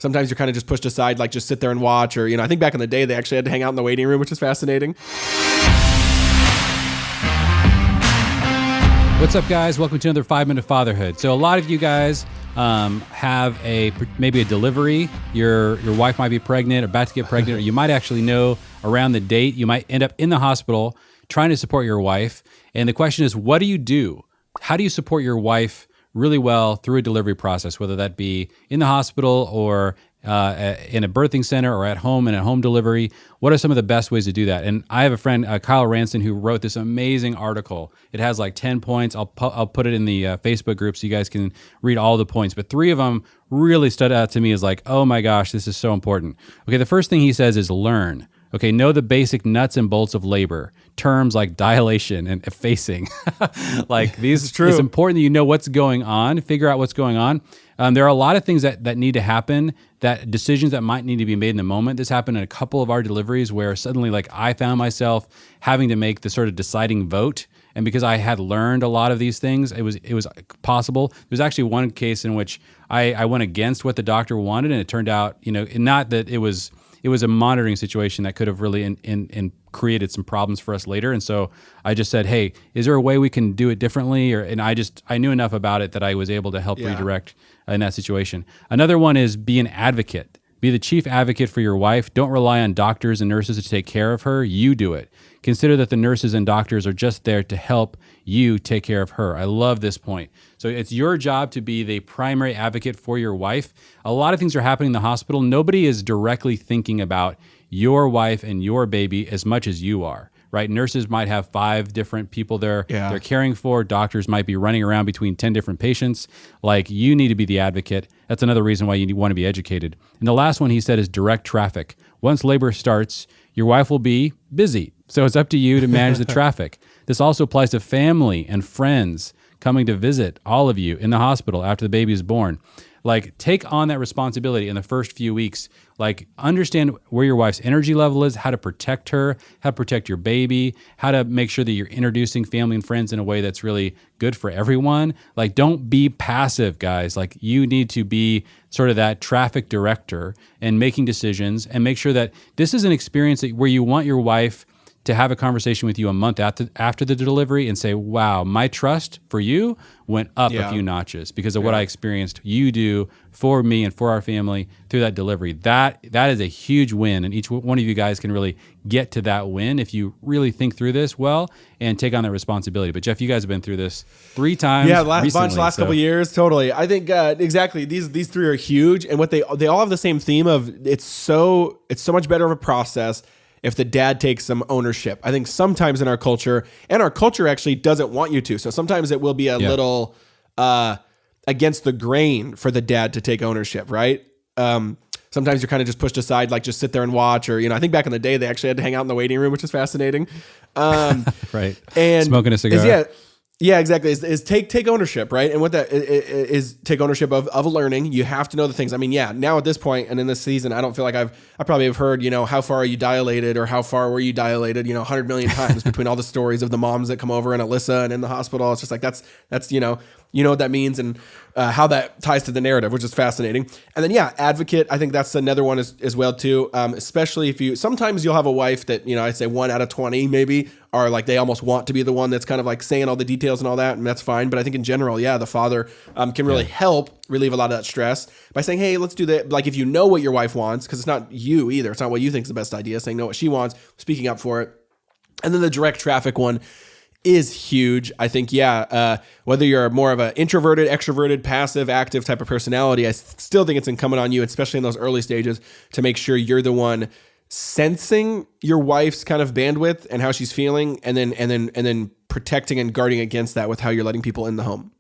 Sometimes you're kind of just pushed aside, like just sit there and watch, or, I think back in the day, they actually had to hang out in the waiting room, which is fascinating. What's up, guys? Welcome to another 5 Minute Fatherhood. So a lot of you guys have maybe a delivery. Your wife might be pregnant, about to get pregnant, or you might actually know around the date. You might end up in the hospital trying to support your wife. And the question is, what do you do? How do you support your wife really well through a delivery process, whether that be in the hospital or in a birthing center or at home in a home delivery? What are some of the best ways to do that? And I have a friend, Kyle Ranson, who wrote this amazing article. It has like 10 points. I'll put it in the Facebook group so you guys can read all the points. But 3 of them really stood out to me as like, oh my gosh, this is so important. Okay, the first thing he says is learn. Okay, know the basic nuts and bolts of labor. Terms like dilation and effacing. Like these, it's true. It's important that you know what's going on, figure out what's going on. There are a lot of things that need to happen, that decisions that might need to be made in the moment. This happened in a couple of our deliveries where suddenly like I found myself having to make the sort of deciding vote. And because I had learned a lot of these things, it was possible. There's actually one case in which I went against what the doctor wanted, and it turned out, not that it was a monitoring situation that could have really created some problems for us later. And so I just said, hey, is there a way we can do it differently? And I knew enough about it that I was able to help redirect in that situation. Another one is be an advocate. Be the chief advocate for your wife. Don't rely on doctors and nurses to take care of her. You do it. Consider that the nurses and doctors are just there to help you take care of her. I love this point. So it's your job to be the primary advocate for your wife. A lot of things are happening in the hospital. Nobody is directly thinking about your wife and your baby as much as you are, right? Nurses might have 5 different people they're caring for. Doctors might be running around between 10 different patients. Like, you need to be the advocate. That's another reason why you want to be educated. And the last one he said is direct traffic. Once labor starts, your wife will be busy. So it's up to you to manage the traffic. This also applies to family and friends coming to visit all of you in the hospital after the baby is born. Like, take on that responsibility in the first few weeks. Like, understand where your wife's energy level is, how to protect her, how to protect your baby, how to make sure that you're introducing family and friends in a way that's really good for everyone. Like, don't be passive, guys. Like, you need to be sort of that traffic director and making decisions, and make sure that this is an experience where you want your wife to have a conversation with you a month after the delivery and say, wow, my trust for you went up a few notches because of what I experienced you do for me and for our family through that delivery. That is a huge win, and each one of you guys can really get to that win if you really think through this well and take on that responsibility. But Jeff, you guys have been through this 3 times. Yeah, last couple of years, totally. I think exactly these 3 are huge, and what they all have the same theme of it's so much better of a process if the dad takes some ownership. I think sometimes in our culture, and our culture actually doesn't want you to. So sometimes it will be a little against the grain for the dad to take ownership, right? Sometimes you're kind of just pushed aside, like just sit there and watch, or, I think back in the day, they actually had to hang out in the waiting room, which is fascinating. Right. And smoking a cigar. Yeah, exactly. Is take ownership, right? And what that is take ownership of learning. You have to know the things. I mean, now at this point and in this season, I don't feel like I probably have heard, how far are you dilated or how far were you dilated, 100 million times between all the stories of the moms that come over and Alyssa and in the hospital. It's just like, that's what that means and how that ties to the narrative, which is fascinating. And then, advocate. I think that's another one as well too. Especially sometimes you'll have a wife that, I'd say 1 out of 20 maybe are like, they almost want to be the one that's kind of like saying all the details and all that. And that's fine. But I think in general, the father can really help relieve a lot of that stress by saying, hey, let's do that. Like, if you know what your wife wants, because it's not you either. It's not what you think is the best idea. Saying know what she wants, speaking up for it. And then the direct traffic one is huge. I think, whether you're more of an introverted, extroverted, passive, active type of personality, I still think it's incumbent on you, especially in those early stages, to make sure you're the one sensing your wife's kind of bandwidth and how she's feeling, and then protecting and guarding against that with how you're letting people in the home.